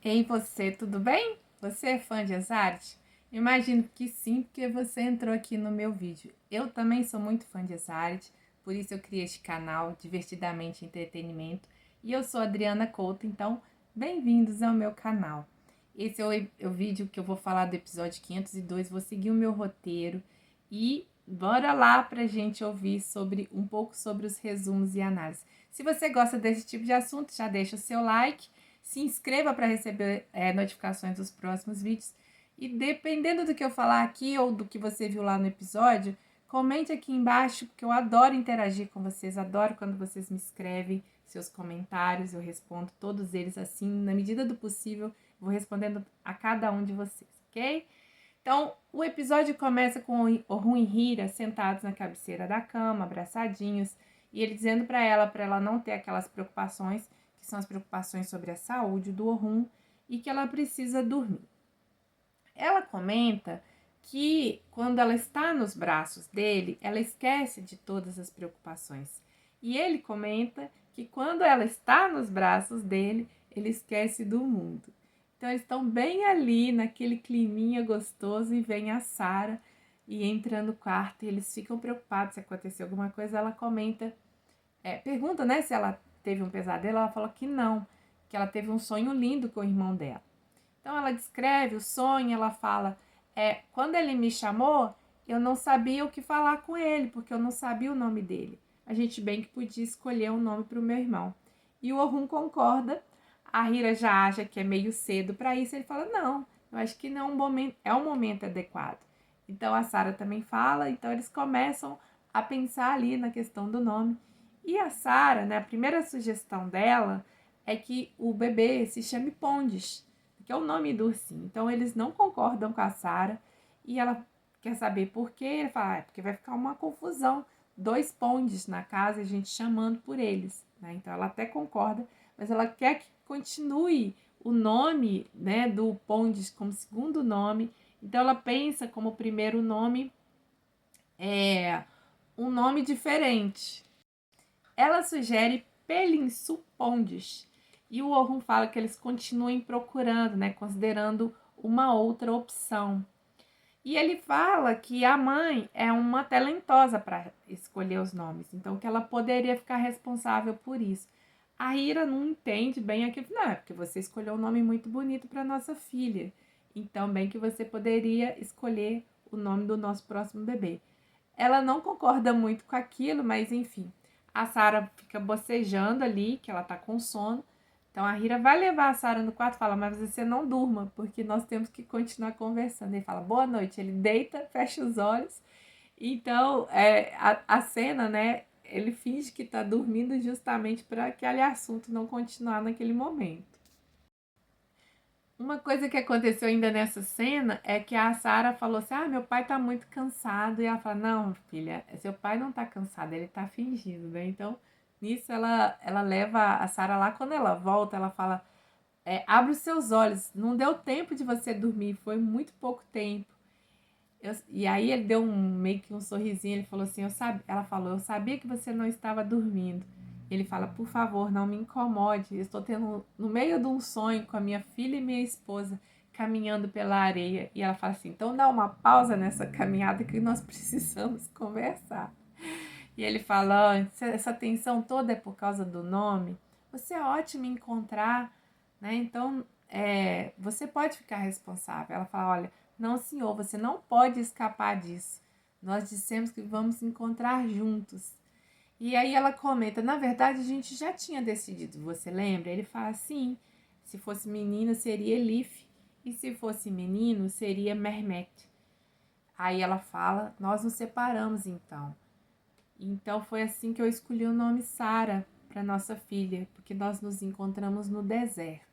Ei, você, tudo bem? Você é fã de Exarte? Imagino que sim, porque você entrou aqui no meu vídeo. Eu também sou muito fã de Exarte, por isso eu criei este canal, Divertidamente Entretenimento, e eu sou Adriana Couto, então bem-vindos ao meu canal. Esse é o vídeo que eu vou falar do episódio 502, vou seguir o meu roteiro e bora lá pra gente ouvir um pouco sobre os resumos e análises. Se você gosta desse tipo de assunto, já deixa o seu like, se inscreva para receber notificações dos próximos vídeos. E dependendo do que eu falar aqui ou do que você viu lá no episódio, comente aqui embaixo, porque eu adoro interagir com vocês, adoro quando vocês me escrevem seus comentários, eu respondo todos eles assim, na medida do possível, vou respondendo a cada um de vocês, ok? Então, o episódio começa com o Rum e Hira sentados na cabeceira da cama, abraçadinhos, e ele dizendo para ela não ter aquelas preocupações, que são as preocupações sobre a saúde do Orhun, e que ela precisa dormir. Ela comenta que quando ela está nos braços dele, ela esquece de todas as preocupações. E ele comenta que quando ela está nos braços dele, ele esquece do mundo. Então eles estão bem ali naquele climinha gostoso e vem a Sarah e entra no quarto e eles ficam preocupados se acontecer alguma coisa. Ela comenta, pergunta, né, se ela teve um pesadelo. Ela falou que não, que ela teve um sonho lindo com o irmão dela. Então ela descreve o sonho, ela fala, quando ele me chamou, eu não sabia o que falar com ele, porque eu não sabia o nome dele. A gente bem que podia escolher um nome para o meu irmão. E o Orhun concorda, a Hira já acha que é meio cedo para isso, ele fala, não, eu acho que não é um momento adequado. Então a Sarah também fala, então eles começam a pensar ali na questão do nome. E a Sarah, né, a primeira sugestão dela é que o bebê se chame Pondes, que é o nome do ursinho. Então eles não concordam com a Sarah e ela quer saber por quê. Ele fala, porque vai ficar uma confusão. 2 Pondes na casa, a gente chamando por eles, né? Então ela até concorda, mas ela quer que continue o nome, né, do Pondes como segundo nome. Então ela pensa como primeiro nome um nome diferente. Ela sugere Pelinsu Pondes. E o Orhun fala que eles continuem procurando, né, considerando uma outra opção. E ele fala que a mãe é uma talentosa para escolher os nomes, então que ela poderia ficar responsável por isso. A Ira não entende bem aquilo, não, é porque você escolheu um nome muito bonito para nossa filha, então bem que você poderia escolher o nome do nosso próximo bebê. Ela não concorda muito com aquilo, mas enfim. A Sarah fica bocejando ali, que ela tá com sono. Então a Hira vai levar a Sarah no quarto e fala, mas você não durma, porque nós temos que continuar conversando. Ele fala, boa noite. Ele deita, fecha os olhos. Então, a cena, né, ele finge que tá dormindo justamente para aquele assunto não continuar naquele momento. Uma coisa que aconteceu ainda nessa cena é que a Sarah falou assim: ah, meu pai tá muito cansado. E ela fala: não, filha, seu pai não tá cansado, ele tá fingindo, né? Então, nisso ela leva a Sarah lá. Quando ela volta, ela fala: abre os seus olhos, não deu tempo de você dormir, foi muito pouco tempo. E aí ele deu meio que um sorrisinho, ele falou assim, ela falou, eu sabia que você não estava dormindo. Ele fala, por favor, não me incomode, eu estou tendo no meio de um sonho com a minha filha e minha esposa caminhando pela areia. E ela fala assim, então dá uma pausa nessa caminhada que nós precisamos conversar. E ele fala, essa tensão toda é por causa do nome. Você é ótimo em encontrar, né? Então, você pode ficar responsável. Ela fala, olha, não, senhor, você não pode escapar disso. Nós dissemos que vamos encontrar juntos. E aí ela comenta, na verdade a gente já tinha decidido, você lembra? Ele fala, sim, se fosse menina seria Elif, e se fosse menino seria Mehmet. Aí ela fala, nós nos separamos então. Então foi assim que eu escolhi o nome Sara para nossa filha, porque nós nos encontramos no deserto.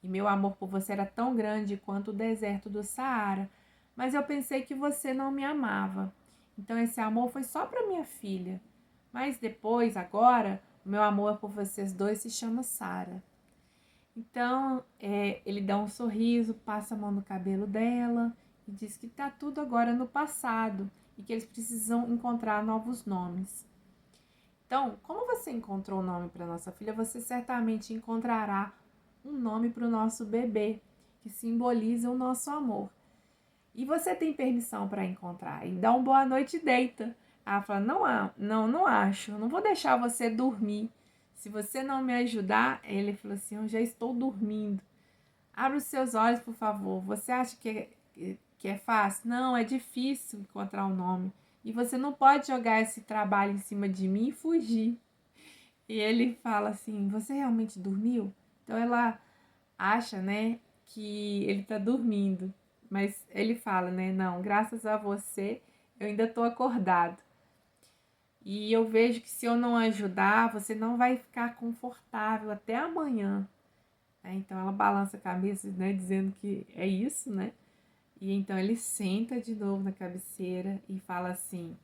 E meu amor por você era tão grande quanto o deserto do Saara, mas eu pensei que você não me amava. Então esse amor foi só para minha filha. Mas depois, agora, o meu amor por vocês dois se chama Sara. Então, ele dá um sorriso, passa a mão no cabelo dela e diz que tá tudo agora no passado e que eles precisam encontrar novos nomes. Então, como você encontrou o nome para nossa filha, você certamente encontrará um nome para o nosso bebê, que simboliza o nosso amor. E você tem permissão para encontrar. E dá uma boa noite e deita. Ela fala, não acho, eu não vou deixar você dormir. Se você não me ajudar, ele falou assim, eu já estou dormindo. Abre os seus olhos, por favor. Você acha que é fácil? Não, é difícil encontrar um nome. E você não pode jogar esse trabalho em cima de mim e fugir. E ele fala assim, você realmente dormiu? Então ela acha, né, que ele tá dormindo. Mas ele fala, né, não, graças a você eu ainda tô acordado. E eu vejo que se eu não ajudar, você não vai ficar confortável até amanhã. Então ela balança a cabeça, né, dizendo que é isso, né? E então ele senta de novo na cabeceira e fala assim: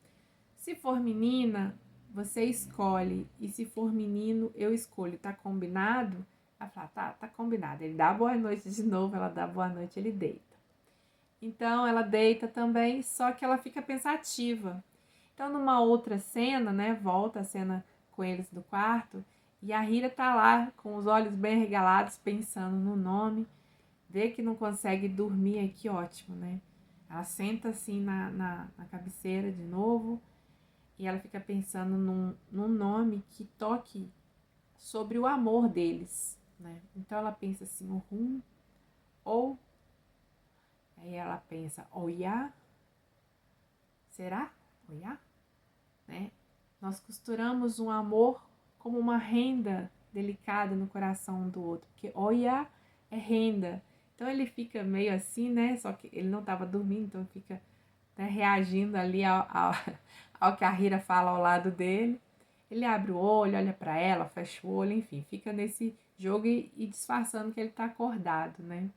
se for menina, você escolhe, e se for menino, eu escolho. Tá combinado? Ela fala: tá combinado. Ele dá boa noite de novo, ela dá boa noite, ele deita. Então ela deita também, só que ela fica pensativa. Então numa outra cena, né, volta a cena com eles do quarto, e a Hira tá lá com os olhos bem regalados, pensando no nome, vê que não consegue dormir, aí que ótimo, né? Ela senta assim na cabeceira de novo, e ela fica pensando num nome que toque sobre o amor deles, né? Então ela pensa assim, o rum, ou, aí ela pensa, Oiá, será? Oiá? Né? Nós costuramos um amor como uma renda delicada no coração um do outro, porque Oiá é renda. Então ele fica meio assim, né? Só que ele não estava dormindo, então fica, né, reagindo ali ao que a Hira fala ao lado dele. Ele abre o olho, olha para ela, fecha o olho, enfim, fica nesse jogo e disfarçando que ele está acordado, né?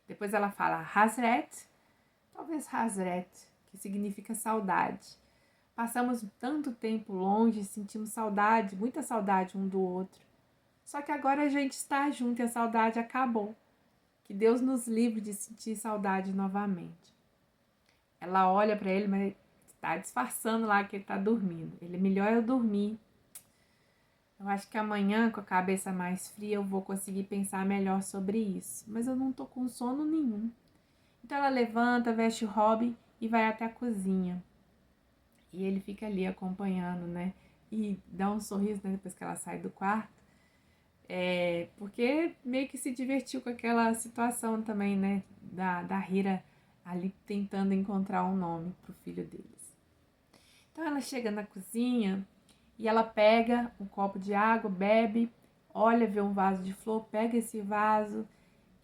Depois ela fala Hazret, talvez Hazret, que significa saudade. Passamos tanto tempo longe, sentimos saudade, muita saudade um do outro. Só que agora a gente está junto e a saudade acabou. Que Deus nos livre de sentir saudade novamente. Ela olha para ele, mas está disfarçando lá que ele está dormindo. Ele, melhor eu dormir. Eu acho que amanhã, com a cabeça mais fria, eu vou conseguir pensar melhor sobre isso. Mas eu não tô com sono nenhum. Então ela levanta, veste o hobby e vai até a cozinha. E ele fica ali acompanhando, né? E dá um sorriso, né, depois que ela sai do quarto. Porque meio que se divertiu com aquela situação também, né? Da Hira ali tentando encontrar um nome pro filho deles. Então ela chega na cozinha e ela pega um copo de água, bebe, olha, vê um vaso de flor, pega esse vaso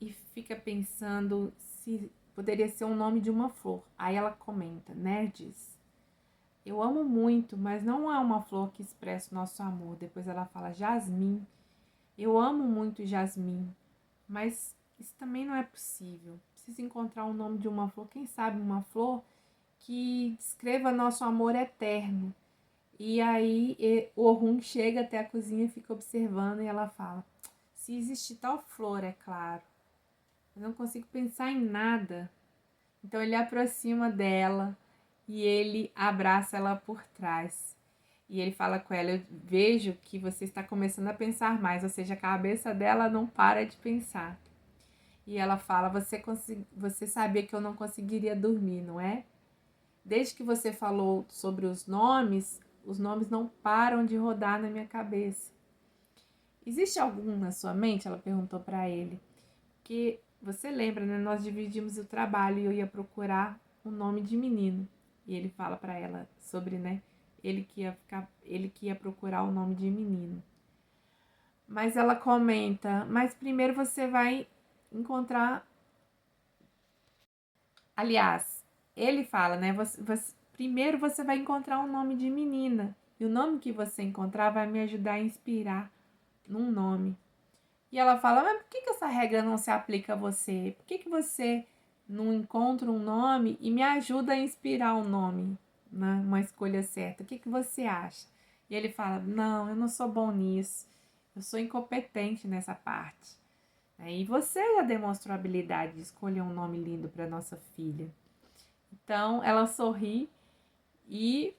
e fica pensando se poderia ser o nome de uma flor. Aí ela comenta, Nerdes, eu amo muito, mas não é uma flor que expressa o nosso amor. Depois ela fala jasmim. Eu amo muito jasmim, mas isso também não é possível. Preciso encontrar o nome de uma flor, quem sabe uma flor que descreva nosso amor eterno. E aí o Orhun chega até a cozinha, fica observando e ela fala: se existe tal flor, é claro. Eu não consigo pensar em nada. Então ele aproxima dela e ele abraça ela por trás. E ele fala com ela: eu vejo que você está começando a pensar mais, ou seja, a cabeça dela não para de pensar. E ela fala: você sabia que eu não conseguiria dormir, não é? Desde que você falou sobre os nomes não param de rodar na minha cabeça. Existe algum na sua mente? Ela perguntou para ele. Que você lembra, né? Nós dividimos o trabalho e eu ia procurar um nome de menino. E ele fala para ela sobre, né? Ele que ia procurar o nome de menino. Mas ela comenta, mas primeiro você vai encontrar. Aliás, ele fala, né? Primeiro você vai encontrar um nome de menina. E o nome que você encontrar vai me ajudar a inspirar num nome. E ela fala, mas por que essa regra não se aplica a você? Por que você não encontra um nome e me ajuda a inspirar um nome, né? Uma escolha certa? O que você acha? E ele fala, não, eu não sou bom nisso. Eu sou incompetente nessa parte. E você já demonstrou a habilidade de escolher um nome lindo para nossa filha. Então, ela sorri e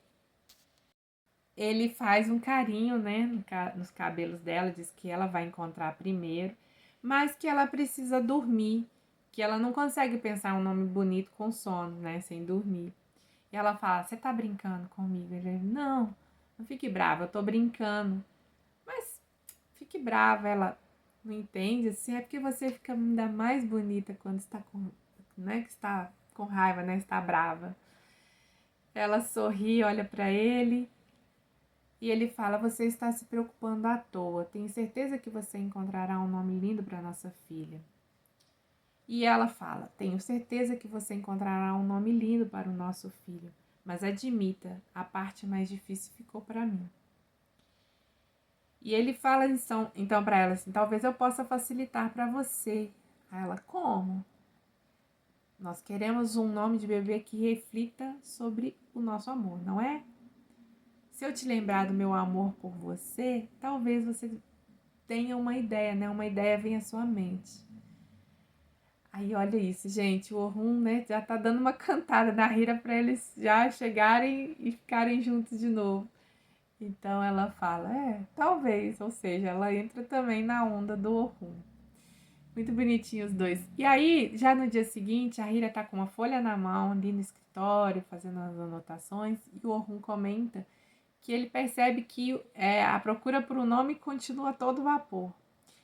ele faz um carinho, né, nos cabelos dela, diz que ela vai encontrar primeiro, mas que ela precisa dormir, que ela não consegue pensar um nome bonito com sono, né, sem dormir. E ela fala, você tá brincando comigo? Ele, não, não fique brava, eu tô brincando. Mas fique brava, ela não entende, assim, é porque você fica ainda mais bonita quando está com, né, que está com raiva, né, está brava. Ela sorri, olha para ele e ele fala, você está se preocupando à toa, tenho certeza que você encontrará um nome lindo para nossa filha. E ela fala, tenho certeza que você encontrará um nome lindo para o nosso filho, mas admita, a parte mais difícil ficou para mim. E ele fala então para ela assim, talvez eu possa facilitar para você. Aí ela, como? Nós queremos um nome de bebê que reflita sobre o nosso amor, não é? Se eu te lembrar do meu amor por você, talvez você tenha uma ideia, né? Uma ideia vem à sua mente. Aí olha isso, gente, o Orhun, né, já tá dando uma cantada na Hira para eles já chegarem e ficarem juntos de novo. Então ela fala, talvez, ou seja, ela entra também na onda do Orhun. Muito bonitinhos os dois. E aí, já no dia seguinte, a Hira tá com uma folha na mão, ali no escritório, fazendo as anotações, e o Orhun comenta que ele percebe que a procura por um nome continua a todo vapor.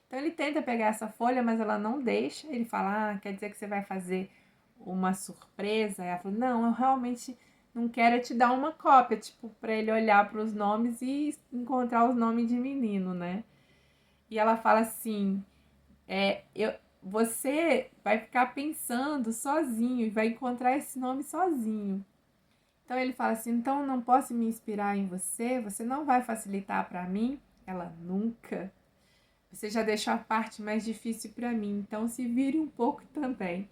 Então ele tenta pegar essa folha, mas ela não deixa. Ele fala, quer dizer que você vai fazer uma surpresa? Ela fala, não, eu realmente não quero te dar uma cópia, tipo, para ele olhar para os nomes e encontrar os nomes de menino, né? E ela fala assim, você vai ficar pensando sozinho e vai encontrar esse nome sozinho. Então ele fala assim, então não posso me inspirar em você? Você não vai facilitar para mim? Ela, nunca. Você já deixou a parte mais difícil para mim, então se vire um pouco também.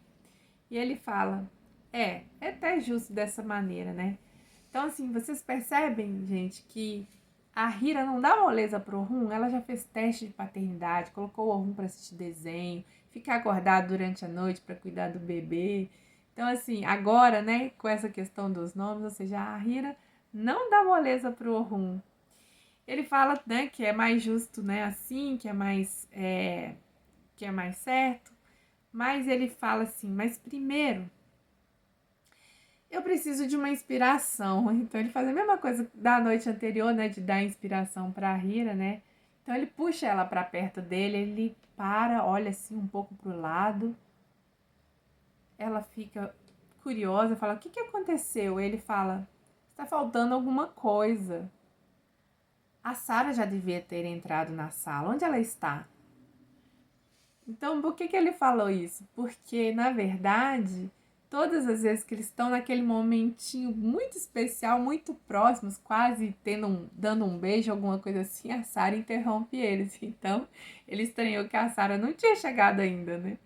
E ele fala, é até justo dessa maneira, né? Então, assim, vocês percebem, gente, que a Hira não dá moleza pro Orhun, ela já fez teste de paternidade, colocou o Orhun para assistir desenho, ficar acordado durante a noite para cuidar do bebê. Então, assim, agora, né, com essa questão dos nomes, ou seja, a Hira não dá moleza pro Orhun. Ele fala, né, que é mais justo, né, assim, que é mais certo, mas ele fala assim, mas primeiro eu preciso de uma inspiração. Então ele faz a mesma coisa da noite anterior, né, de dar inspiração para a Hira, né? Então ele puxa ela para perto dele, ele para, olha assim um pouco pro lado. Ela fica curiosa, fala: "O que aconteceu?" Ele fala: "Está faltando alguma coisa." A Sarah já devia ter entrado na sala. Onde ela está? Então, por que ele falou isso? Porque, na verdade, todas as vezes que eles estão naquele momentinho muito especial, muito próximos, quase dando um beijo, alguma coisa assim, a Sarah interrompe eles. Então, ele estranhou que a Sarah não tinha chegado ainda, né?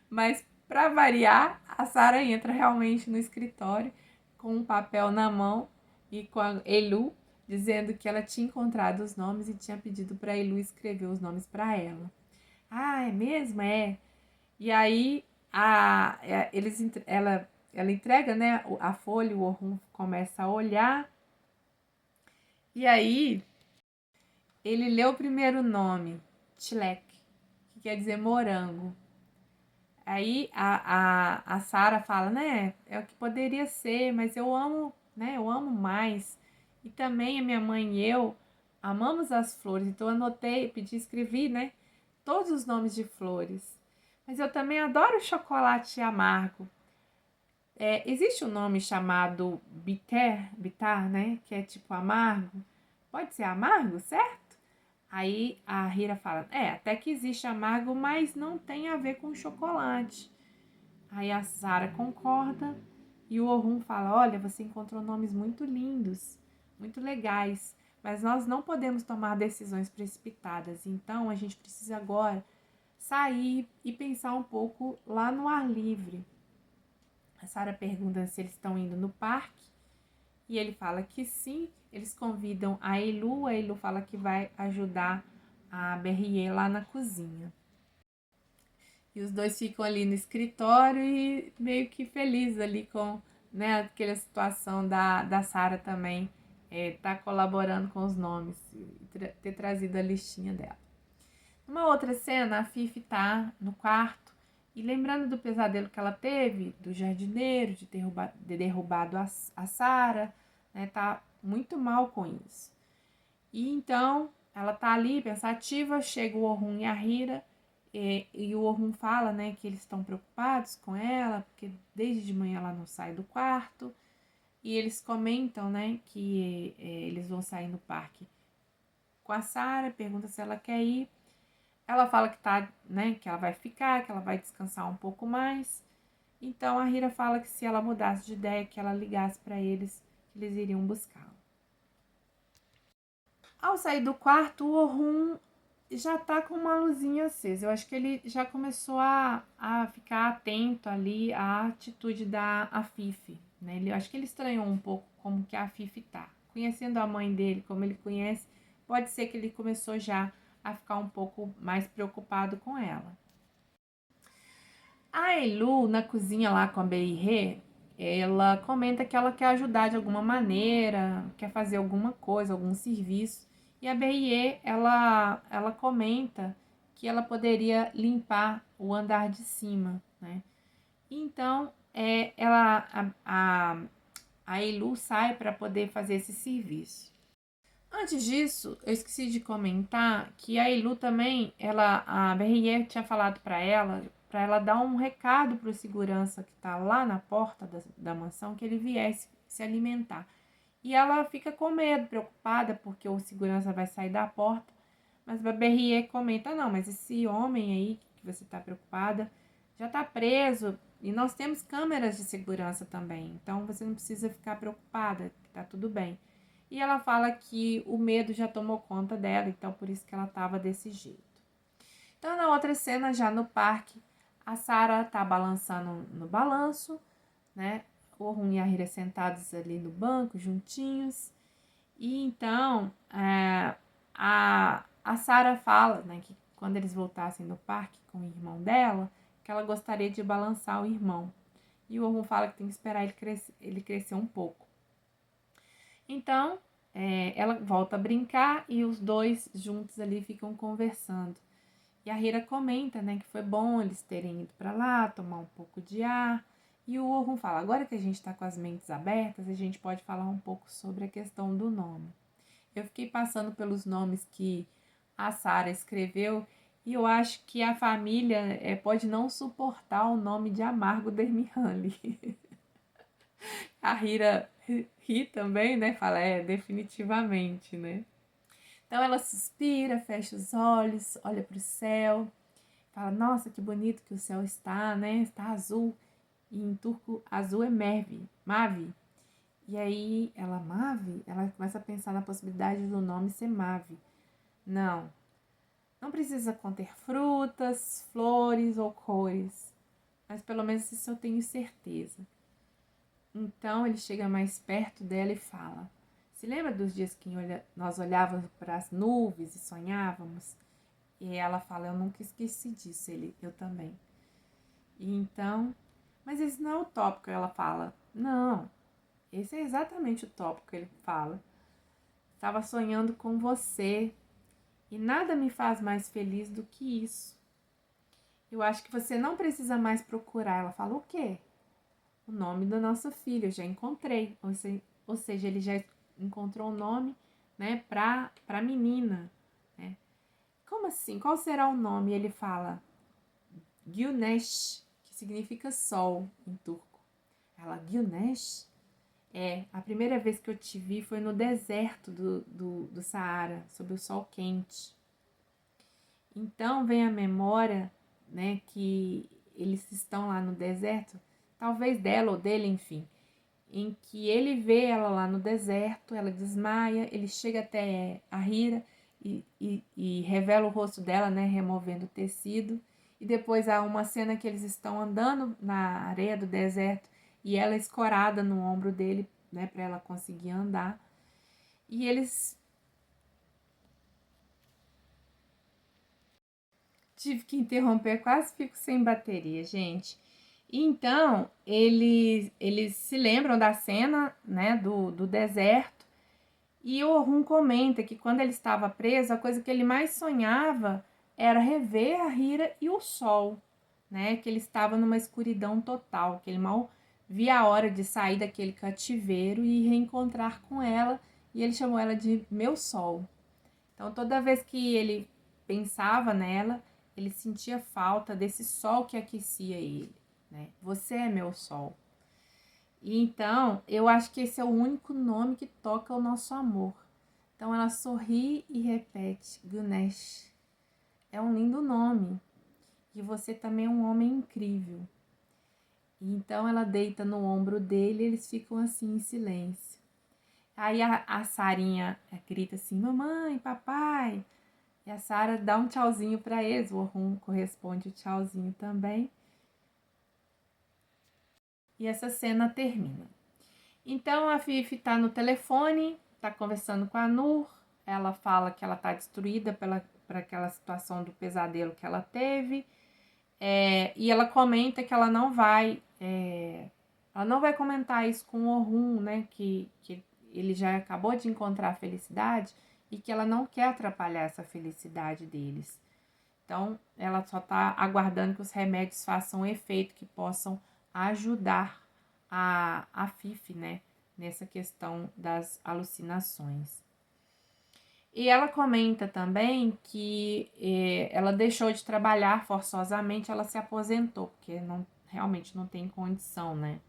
Mas, para variar, a Sarah entra realmente no escritório com um papel na mão e com a Elu dizendo que ela tinha encontrado os nomes e tinha pedido para a Elu escrever os nomes para ela. Ah, é mesmo? É. E aí ela entrega, né, a folha, o Orhun começa a olhar. E aí ele lê o primeiro nome, Tchilek, que quer dizer morango. Aí a Sarah fala, né, é o que poderia ser, mas eu amo, né, eu amo mais. E também a minha mãe e eu amamos as flores, então eu anotei, escrevi, né, todos os nomes de flores. Mas eu também adoro chocolate amargo. Existe um nome chamado bitar, né? Que é tipo amargo. Pode ser amargo, certo? Aí a Hira fala, até que existe amargo, mas não tem a ver com chocolate. Aí a Sarah concorda e o Orhun fala, olha, você encontrou nomes muito lindos, muito legais, mas nós não podemos tomar decisões precipitadas. Então a gente precisa agora sair e pensar um pouco lá no ar livre. A Sarah pergunta se eles estão indo no parque e ele fala que sim. Eles convidam a Elu fala que vai ajudar a Berrier lá na cozinha. E os dois ficam ali no escritório e meio que felizes ali com, né, aquela situação da Sarah também tá colaborando com os nomes, ter trazido a listinha dela. Uma outra cena, a Fifi tá no quarto e lembrando do pesadelo que ela teve, do jardineiro, de ter derrubado a Sarah, né? Tá muito mal com isso. E então, ela tá ali, pensativa, chega o Orhun e a Hira, e o Orhun fala, né, que eles estão preocupados com ela, porque desde de manhã ela não sai do quarto, e eles comentam, né, que eles vão sair no parque com a Sarah, pergunta se ela quer ir. Ela fala que tá, né, que ela vai ficar, que ela vai descansar um pouco mais. Então a Hira fala que se ela mudasse de ideia, que ela ligasse para eles, que eles iriam buscá-la. Ao sair do quarto, o Orhun já tá com uma luzinha acesa. Eu acho que ele já começou a ficar atento ali à atitude da Fifi, né? Eu acho que ele estranhou um pouco como que a Fifi tá. Conhecendo a mãe dele, como ele conhece, pode ser que ele começou já a ficar um pouco mais preocupado com ela. A Elu, na cozinha lá com a Beirê, ela comenta que ela quer ajudar de alguma maneira, quer fazer alguma coisa, algum serviço. E a Beirê, ela comenta que ela poderia limpar o andar de cima, né? Então, a Elu sai para poder fazer esse serviço. Antes disso, eu esqueci de comentar que a Elu também, a Berrier tinha falado para ela dar um recado para o segurança que está lá na porta da mansão, que ele viesse se alimentar. E ela fica com medo, preocupada, porque o segurança vai sair da porta. Mas a Berrier comenta, não, mas esse homem aí que você está preocupada já está preso e nós temos câmeras de segurança também. Então você não precisa ficar preocupada, tá tudo bem. E ela fala que o medo já tomou conta dela, então por isso que ela estava desse jeito. Então na outra cena, já no parque, a Sarah tá balançando no balanço, né? O Orhun e a Hira sentados ali no banco, juntinhos. E então a Sarah fala, né, que quando eles voltassem no parque com o irmão dela, que ela gostaria de balançar o irmão. E o Orhun fala que tem que esperar ele crescer um pouco. Então, ela volta a brincar e os dois juntos ali ficam conversando. E a Hira comenta, né, que foi bom eles terem ido para lá, tomar um pouco de ar. E o Orhun fala, agora que a gente está com as mentes abertas, a gente pode falar um pouco sobre a questão do nome. Eu fiquei passando pelos nomes que a Sarah escreveu e eu acho que a família pode não suportar o nome de Amargo Dermihanli. A Hira ri também, né? Fala, definitivamente, né? Então ela suspira, fecha os olhos, olha para o céu, fala, nossa, que bonito que o céu está, né? Está azul. E em turco, azul é Mavi. E aí, ela começa a pensar na possibilidade do nome ser Mavi. Não precisa conter frutas, flores ou cores, mas pelo menos isso eu tenho certeza. Então ele chega mais perto dela e fala, se lembra dos dias que nós olhávamos para as nuvens e sonhávamos? E ela fala, eu nunca esqueci disso, eu também. E então, mas esse não é o tópico, ela fala, não, esse é exatamente o tópico que ele fala. Estava sonhando com você e nada me faz mais feliz do que isso. Eu acho que você não precisa mais procurar. Ela fala, o quê? O nome da nossa filha, eu já encontrei. Ou seja, ele já encontrou o nome, né, para menina, né? Como assim? Qual será o nome? Ele fala Güneş, que significa sol em turco. Ela, Güneş? A primeira vez que eu te vi foi no deserto do Saara, sob o sol quente. Então vem a memória, né, que eles estão lá no deserto, talvez dela ou dele, enfim, em que ele vê ela lá no deserto, ela desmaia, ele chega até a Hira e revela o rosto dela, né, removendo o tecido. E depois há uma cena que eles estão andando na areia do deserto e ela escorada no ombro dele, né, para ela conseguir andar. E eles tive que interromper, quase fico sem bateria, gente. Então, eles se lembram da cena, né, do deserto, e o Orhun comenta que quando ele estava preso, a coisa que ele mais sonhava era rever a Hira e o sol, né? Que ele estava numa escuridão total, que ele mal via a hora de sair daquele cativeiro e reencontrar com ela, e ele chamou ela de meu sol. Então, toda vez que ele pensava nela, ele sentia falta desse sol que aquecia ele, né? Você é meu sol. E então, eu acho que esse é o único nome que toca o nosso amor. Então, ela sorri e repete, Ganesh. É um lindo nome. E você também é um homem incrível. E então, ela deita no ombro dele e eles ficam assim em silêncio. Aí a Sarinha grita assim, mamãe, papai. E a Sara dá um tchauzinho para eles, o Orhun corresponde o tchauzinho também. E essa cena termina. Então a Fifi tá no telefone, tá conversando com a Nur, ela fala que ela tá destruída por aquela situação do pesadelo que ela teve, e ela comenta que ela não vai comentar isso com o Orhun, né, que ele já acabou de encontrar a felicidade e que ela não quer atrapalhar essa felicidade deles. Então, ela só está aguardando que os remédios façam efeito, que possam ajudar a Fifi, né, nessa questão das alucinações. E ela comenta também que ela deixou de trabalhar forçosamente, ela se aposentou, porque realmente não tem condição, né?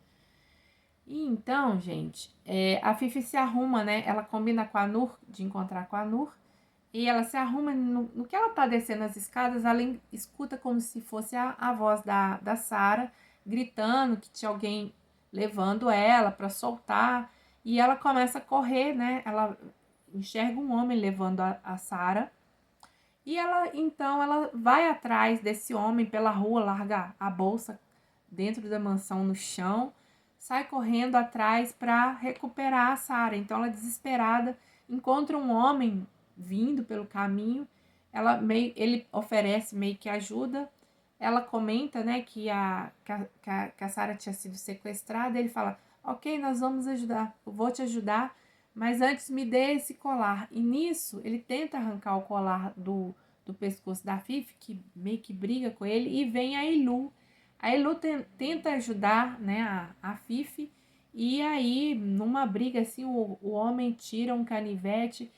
E então, gente, a Fifi se arruma, né? Ela combina com a Nur, de encontrar com a Nur, e ela se arruma, no que ela tá descendo as escadas, ela escuta como se fosse a voz da Sara, gritando que tinha alguém levando ela para soltar, e ela começa a correr, né? Ela enxerga um homem levando a Sara, e então ela vai atrás desse homem pela rua, larga a bolsa dentro da mansão no chão, sai correndo atrás para recuperar a Sara. Então ela, desesperada, encontra um homem vindo pelo caminho, ele oferece meio que ajuda, ela comenta, né, que a Sara tinha sido sequestrada, ele fala, ok, nós vamos ajudar, eu vou te ajudar, mas antes me dê esse colar. E nisso, ele tenta arrancar o colar do pescoço da Fifi, que meio que briga com ele, e vem a Ilu. A Ilu tenta ajudar, né, a Fifi, e aí, numa briga assim, o homem tira um canivete,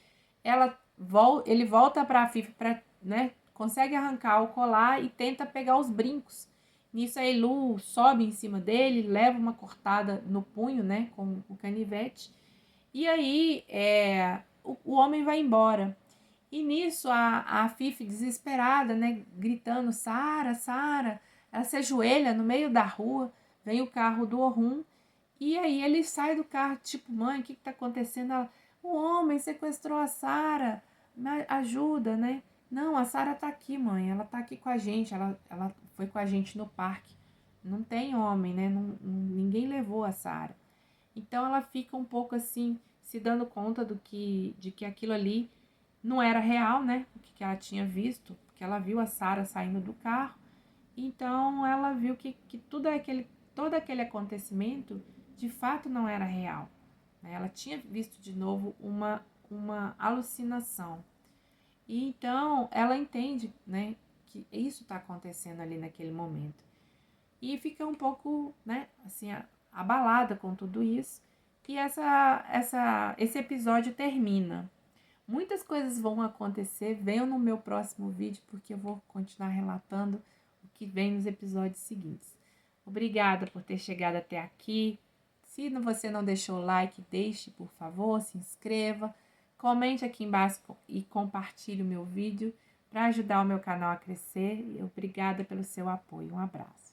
ele volta para a Fifi, né, consegue arrancar o colar e tenta pegar os brincos. Nisso a Ilu sobe em cima dele, leva uma cortada no punho, né, com o canivete, e aí o homem vai embora. E nisso a Fifi, desesperada, né, gritando, Sara, Sara, ela se ajoelha no meio da rua, vem o carro do Orhun, e aí ele sai do carro, tipo, mãe, o que tá acontecendo? Ela, o homem sequestrou a Sara, me ajuda, né? Não, a Sara tá aqui, mãe, ela tá aqui com a gente, ela foi com a gente no parque. Não tem homem, né? Ninguém levou a Sara. Então ela fica um pouco assim, se dando conta de que aquilo ali não era real, né? O que ela tinha visto, porque ela viu a Sara saindo do carro. Então ela viu que todo aquele acontecimento de fato não era real, né? Ela tinha visto de novo uma alucinação. E então ela entende, né, que isso está acontecendo ali naquele momento. E fica um pouco, né, assim, abalada com tudo isso. E esse episódio termina. Muitas coisas vão acontecer, venham no meu próximo vídeo, porque eu vou continuar relatando o que vem nos episódios seguintes. Obrigada por ter chegado até aqui. Se você não deixou o like, deixe, por favor, se inscreva, comente aqui embaixo e compartilhe o meu vídeo para ajudar o meu canal a crescer. Obrigada pelo seu apoio. Um abraço.